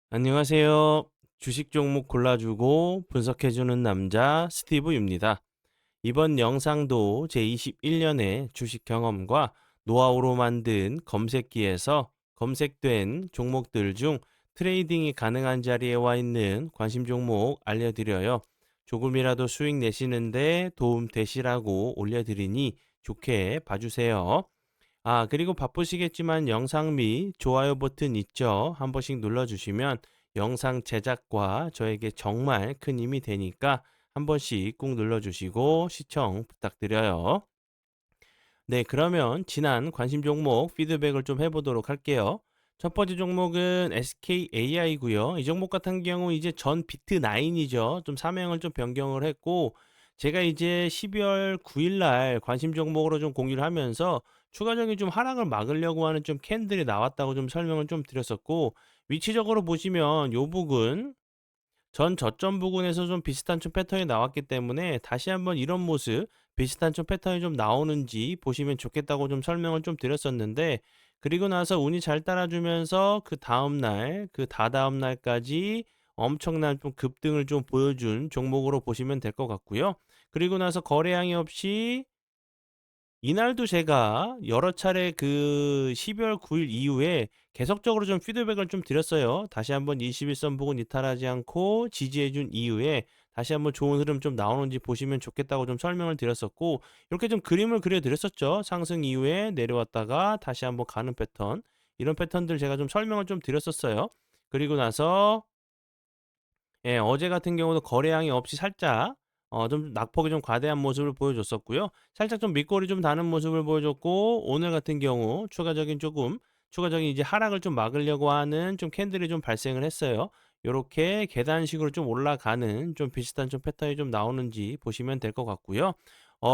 안녕하세요. 주식 종목 골라주고 분석해주는 남자 스티브입니다. 이번 영상도 제21년의 주식 경험과 노하우로 만든 검색기에서 검색된 종목들 중 트레이딩이 가능한 자리에 와 있는 관심 종목 알려드려요. 조금이라도 수익 내시는데 도움 되시라고 올려드리니 좋게 봐주세요. 그리고 바쁘시겠지만 영상 및 좋아요 버튼 있죠? 한 번씩 눌러주시면 영상 제작과 저에게 정말 큰 힘이 되니까 한 번씩 꾹 눌러주시고 시청 부탁드려요. 네, 그러면 지난 관심 종목 피드백을 좀 해보도록 할게요. 첫 번째 종목은 SKAI고요. 이 종목 같은 경우 이제 전 비트9이죠. 좀 사명을 좀 변경을 했고, 제가 이제 12월 9일 날 관심 종목으로 좀 공유를 하면서 추가적인 좀 하락을 막으려고 하는 좀 캔들이 나왔다고 좀 설명을 좀 드렸었고, 위치적으로 보시면 요 부분 전 저점 부근에서 좀 비슷한 좀 패턴이 나왔기 때문에 다시 한번 이런 모습 비슷한 좀 패턴이 좀 나오는지 보시면 좋겠다고 좀 설명을 좀 드렸었는데, 그리고 나서 운이 잘 따라주면서 그 다음 날, 그 다다음 날까지 엄청난 좀 급등을 좀 보여준 종목으로 보시면 될 것 같고요. 그리고 나서 거래량이 없이 이날도 제가 여러 차례 그 12월 9일 이후에 계속적으로 좀 피드백을 좀 드렸어요. 다시 한번 21선 부근 이탈하지 않고 지지해 준 이후에 다시 한번 좋은 흐름 좀 나오는지 보시면 좋겠다고 좀 설명을 드렸었고, 이렇게 좀 그림을 그려 드렸었죠. 상승 이후에 내려왔다가 다시 한번 가는 패턴. 이런 패턴들 제가 좀 설명을 좀 드렸었어요. 그리고 나서 어제 같은 경우도 거래량이 없이 살짝 좀 낙폭이 좀 과대한 모습을 보여줬었고요. 살짝 좀 밑거리 좀 다는 모습을 보여줬고, 오늘 같은 경우 추가적인 이제 하락을 좀 막으려고 하는 좀 캔들이 좀 발생을 했어요. 요렇게 계단식으로 좀 올라가는 좀 비슷한 좀 패턴이 좀 나오는지 보시면 될 것 같고요.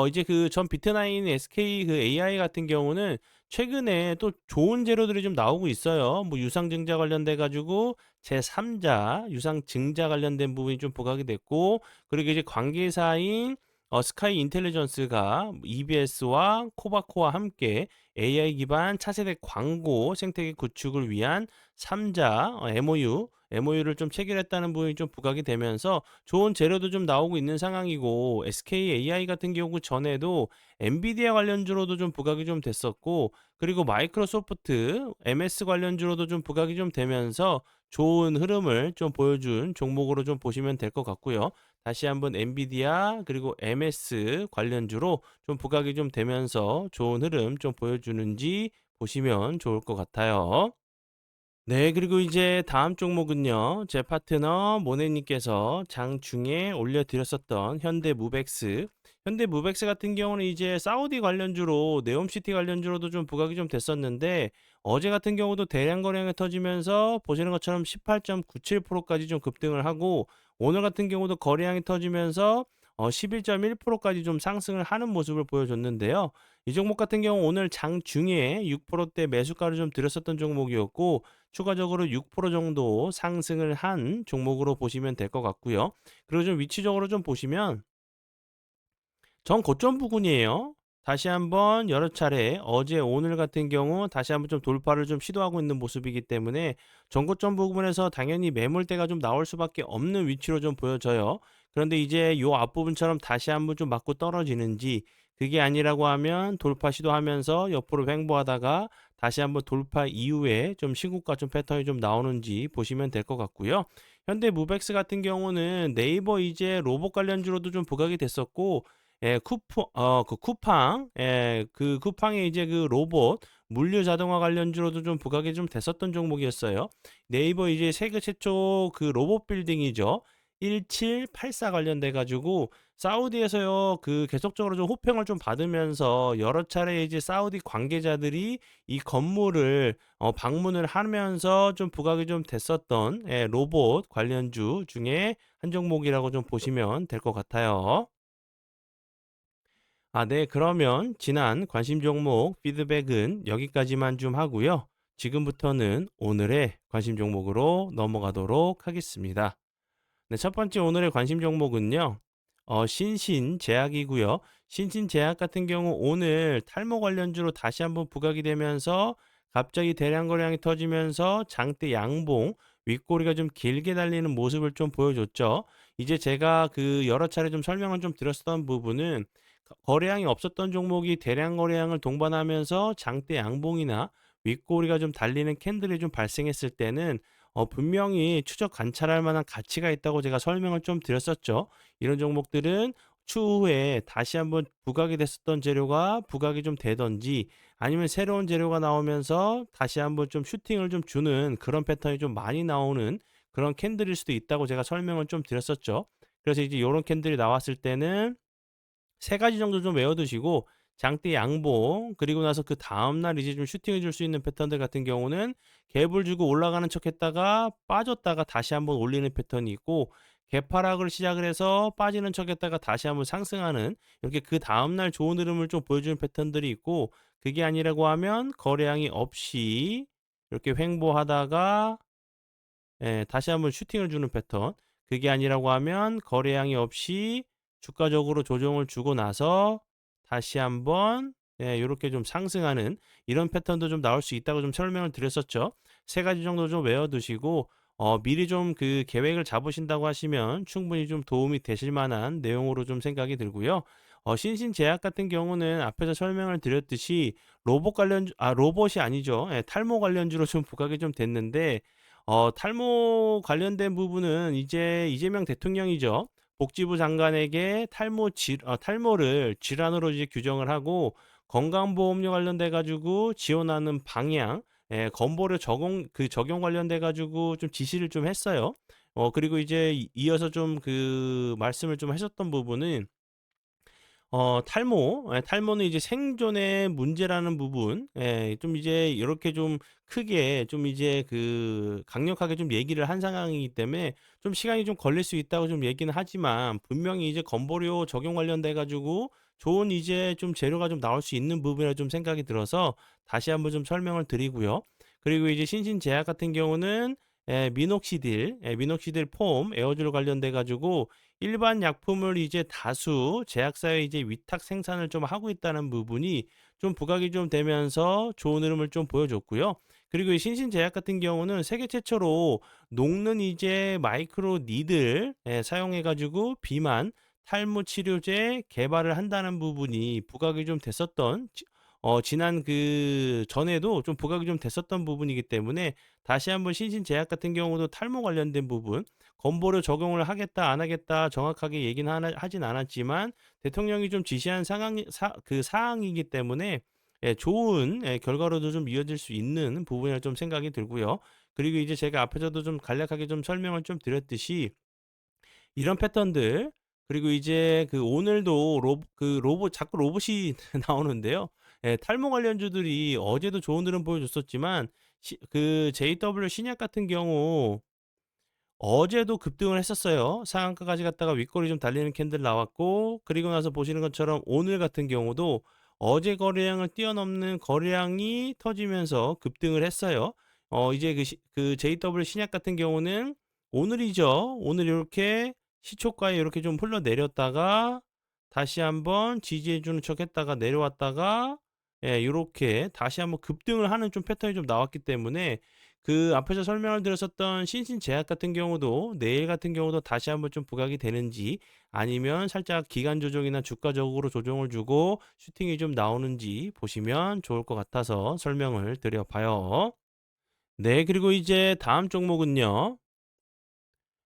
이제 그 전 비트나인 SK 그 AI 같은 경우는 최근에 또 좋은 재료들이 좀 나오고 있어요. 뭐 유상증자 관련돼 가지고 제3자 유상증자 관련된 부분이 좀 부각이 됐고, 그리고 이제 관계사인 스카이 인텔리전스가 EBS와 코바코와 함께 AI 기반 차세대 광고 생태계 구축을 위한 3자 MOU를 좀 체결했다는 부분이 좀 부각이 되면서 좋은 재료도 좀 나오고 있는 상황이고, SKAI 같은 경우 전에도 엔비디아 관련주로도 좀 부각이 좀 됐었고, 그리고 마이크로소프트 MS 관련주로도 좀 부각이 좀 되면서 좋은 흐름을 좀 보여준 종목으로 좀 보시면 될 것 같고요. 다시 한번 엔비디아 그리고 MS 관련주로 좀 부각이 좀 되면서 좋은 흐름 좀 보여주는지 보시면 좋을 것 같아요. 네, 그리고 이제 다음 종목은요. 제 파트너 모네님께서 장중에 올려드렸었던 현대무벡스. 현대무벡스 같은 경우는 이제 사우디 관련주로 네옴시티 관련주로도 좀 부각이 좀 됐었는데, 어제 같은 경우도 대량 거래량이 터지면서 보시는 것처럼 18.97%까지 좀 급등을 하고, 오늘 같은 경우도 거래량이 터지면서 11.1%까지 좀 상승을 하는 모습을 보여줬는데요. 이 종목 같은 경우 오늘 장중에 6%대 매수가를 좀 들였었던 종목이었고, 추가적으로 6% 정도 상승을 한 종목으로 보시면 될 것 같고요. 그리고 좀 위치적으로 좀 보시면 전 고점 부근이에요. 다시 한번 여러 차례 어제 오늘 같은 경우 다시 한번 좀 돌파를 좀 시도하고 있는 모습이기 때문에 전고점 부분에서 당연히 매물대가 좀 나올 수밖에 없는 위치로 좀 보여져요. 그런데 이제 요 앞부분처럼 다시 한번 좀 맞고 떨어지는지, 그게 아니라고 하면 돌파 시도하면서 옆으로 횡보하다가 다시 한번 돌파 이후에 좀 시국과 좀 패턴이 좀 나오는지 보시면 될 것 같고요. 현대 무벡스 같은 경우는 네이버 이제 로봇 관련주로도 좀 부각이 됐었고, 그 쿠팡, 그 쿠팡의 이제 그 로봇 물류 자동화 관련주로도 좀 부각이 좀 됐었던 종목이었어요. 네이버 이제 세계 최초 그 로봇 빌딩이죠. 1784 관련돼 가지고 사우디에서요, 그 계속적으로 좀 호평을 좀 받으면서 여러 차례 이제 사우디 관계자들이 이 건물을 방문을 하면서 좀 부각이 좀 됐었던 로봇 관련주 중에 한 종목이라고 좀 보시면 될 것 같아요. 네. 그러면 지난 관심 종목 피드백은 여기까지만 좀 하고요. 지금부터는 오늘의 관심 종목으로 넘어가도록 하겠습니다. 네, 첫 번째 오늘의 관심 종목은요. 신신제약이고요. 신신제약 같은 경우 오늘 탈모 관련주로 다시 한번 부각이 되면서 갑자기 대량 거래량이 터지면서 장대 양봉 윗꼬리가 좀 길게 달리는 모습을 좀 보여줬죠. 이제 제가 그 여러 차례 좀 설명을 좀 드렸었던 부분은 거래량이 없었던 종목이 대량 거래량을 동반하면서 장대 양봉이나 윗꼬리가 좀 달리는 캔들이 좀 발생했을 때는 분명히 추적 관찰할 만한 가치가 있다고 제가 설명을 좀 드렸었죠. 이런 종목들은 추후에 다시 한번 부각이 됐었던 재료가 부각이 좀 되든지 아니면 새로운 재료가 나오면서 다시 한번 좀 슈팅을 좀 주는 그런 패턴이 좀 많이 나오는 그런 캔들일 수도 있다고 제가 설명을 좀 드렸었죠. 그래서 이제 요런 캔들이 나왔을 때는 세 가지 정도 좀 외워 두시고 장대 양봉 그리고 나서 그다음 날 이제 좀 슈팅해 줄 수 있는 패턴들 같은 경우는 갭을 주고 올라가는 척 했다가 빠졌다가 다시 한번 올리는 패턴이 있고 개파락을 시작을 해서 빠지는 척 했다가 다시 한번 상승하는 이렇게 그다음 날 좋은 흐름을 좀 보여주는 패턴들이 있고 그게 아니라고 하면 거래량이 없이 이렇게 횡보하다가 다시 한번 슈팅을 주는 패턴. 그게 아니라고 하면 거래량이 없이 주가적으로 조정을 주고 나서 다시 한번 요렇게 좀 상승하는 이런 패턴도 좀 나올 수 있다고 좀 설명을 드렸었죠. 세 가지 정도 좀 외워 두시고 미리 좀 그 계획을 잡으신다고 하시면 충분히 좀 도움이 되실 만한 내용으로 좀 생각이 들고요. 신신제약 같은 경우는 앞에서 설명을 드렸듯이 로봇이 아니죠. 탈모 관련주로 좀 부각이 좀 됐는데 탈모 관련된 부분은 이제 이재명 대통령이죠. 복지부 장관에게 탈모를 질환으로 이제 규정을 하고 건강보험료 관련돼 가지고 지원하는 방향, 건보료 적용 관련돼 가지고 좀 지시를 좀 했어요. 그리고 이제 이어서 좀 그 말씀을 좀 하셨던 부분은 탈모는 이제 생존의 문제라는 부분, 좀 이제 이렇게 좀 크게 좀 이제 그 강력하게 좀 얘기를 한 상황이기 때문에 좀 시간이 좀 걸릴 수 있다고 좀 얘기는 하지만 분명히 이제 건보료 적용 관련돼 가지고 좋은 이제 좀 재료가 좀 나올 수 있는 부분이라 좀 생각이 들어서 다시 한번 좀 설명을 드리고요. 그리고 이제 신신제약 같은 경우는 미녹시딜 폼 에어졸 관련돼 가지고 일반 약품을 이제 다수 제약사에 이제 위탁 생산을 좀 하고 있다는 부분이 좀 부각이 좀 되면서 좋은 흐름을 좀 보여줬고요. 그리고 이 신신제약 같은 경우는 세계 최초로 녹는 이제 마이크로 니들 사용해 가지고 비만 탈모 치료제 개발을 한다는 부분이 부각이 좀 됐었던 지난 그 전에도 좀 부각이 좀 됐었던 부분이기 때문에 다시 한번 신신제약 같은 경우도 탈모 관련된 부분 건보료 적용을 하겠다 안 하겠다 정확하게 얘기는 하진 않았지만 대통령이 좀 지시한 사항이기 때문에 좋은 결과로도 좀 이어질 수 있는 부분이라 좀 생각이 들고요. 그리고 이제 제가 앞에서도 좀 간략하게 좀 설명을 좀 드렸듯이 이런 패턴들 그리고 이제 그 오늘도 로봇 자꾸 로봇이 나오는데요. 탈모 관련주들이 어제도 좋은 흐름 보여줬었지만 그 JW 신약 같은 경우 어제도 급등을 했었어요. 상한가까지 갔다가 윗꼬리 좀 달리는 캔들 나왔고 그리고 나서 보시는 것처럼 오늘 같은 경우도 어제 거래량을 뛰어넘는 거래량이 터지면서 급등을 했어요. 이제 그 JW 신약 같은 경우는 오늘이죠. 오늘 이렇게 시초가에 이렇게 좀 흘러내렸다가 다시 한번 지지해 주는 척 했다가 내려왔다가 요렇게 다시 한번 급등을 하는 좀 패턴이 좀 나왔기 때문에 그 앞에서 설명을 드렸었던 신신제약 같은 경우도 내일 같은 경우도 다시 한번 좀 부각이 되는지 아니면 살짝 기간 조정이나 주가적으로 조정을 주고 슈팅이 좀 나오는지 보시면 좋을 것 같아서 설명을 드려봐요. 네, 그리고 이제 다음 종목은요.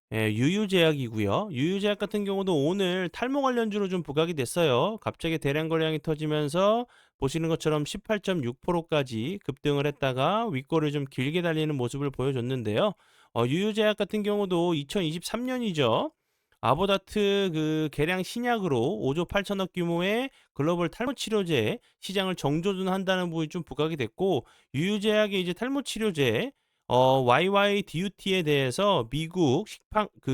유유제약이고요. 유유제약 같은 경우도 오늘 탈모 관련주로 좀 부각이 됐어요. 갑자기 대량 거래량이 터지면서 보시는 것처럼 18.6%까지 급등을 했다가 윗골을 좀 길게 달리는 모습을 보여줬는데요. 유유제약 같은 경우도 2023년이죠. 아보다트 그 개량 신약으로 5조 8천억 규모의 글로벌 탈모 치료제 시장을 정조준한다는 부분이 좀 부각이 됐고 유유제약의 이제 탈모 치료제 YYDUT에 대해서 미국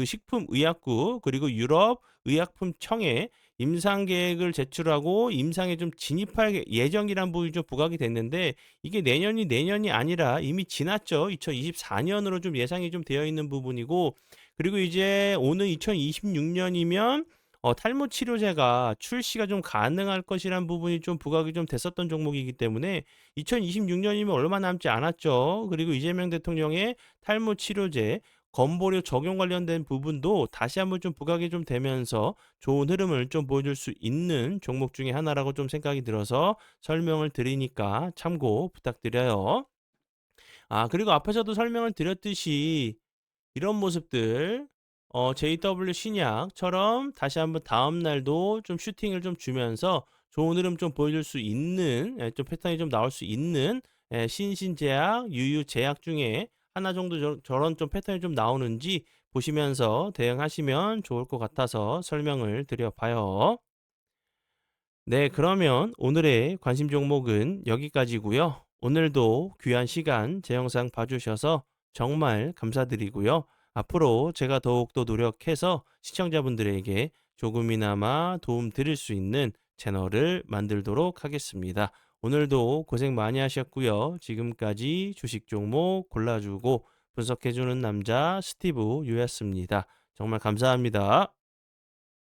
식품의약국 그리고 유럽 의약품청에 임상 계획을 제출하고 임상에 좀 진입할 예정이란 부분이 좀 부각이 됐는데 이게 내년이 아니라 이미 지났죠. 2024년으로 좀 예상이 좀 되어 있는 부분이고 그리고 이제 오는 2026년이면 탈모 치료제가 출시가 좀 가능할 것이란 부분이 좀 부각이 좀 됐었던 종목이기 때문에 2026년이면 얼마 남지 않았죠. 그리고 이재명 대통령의 탈모 치료제 건보료 적용 관련된 부분도 다시 한번 좀 부각이 좀 되면서 좋은 흐름을 좀 보여줄 수 있는 종목 중에 하나라고 좀 생각이 들어서 설명을 드리니까 참고 부탁드려요. 그리고 앞에서도 설명을 드렸듯이 이런 모습들 JW 신약처럼 다시 한번 다음 날도 좀 슈팅을 좀 주면서 좋은 흐름 좀 보여줄 수 있는 좀 패턴이 좀 나올 수 있는 신신제약, 유유제약 중에 하나 정도 저런 좀 패턴이 좀 나오는지 보시면서 대응하시면 좋을 것 같아서 설명을 드려 봐요. 네, 그러면 오늘의 관심 종목은 여기까지고요. 오늘도 귀한 시간 제 영상 봐주셔서 정말 감사드리고요. 앞으로 제가 더욱더 노력해서 시청자분들에게 조금이나마 도움 드릴 수 있는 채널을 만들도록 하겠습니다. 오늘도 고생 많이 하셨고요. 지금까지 주식 종목 골라주고 분석해주는 남자 스티브 유였습니다. 정말 감사합니다.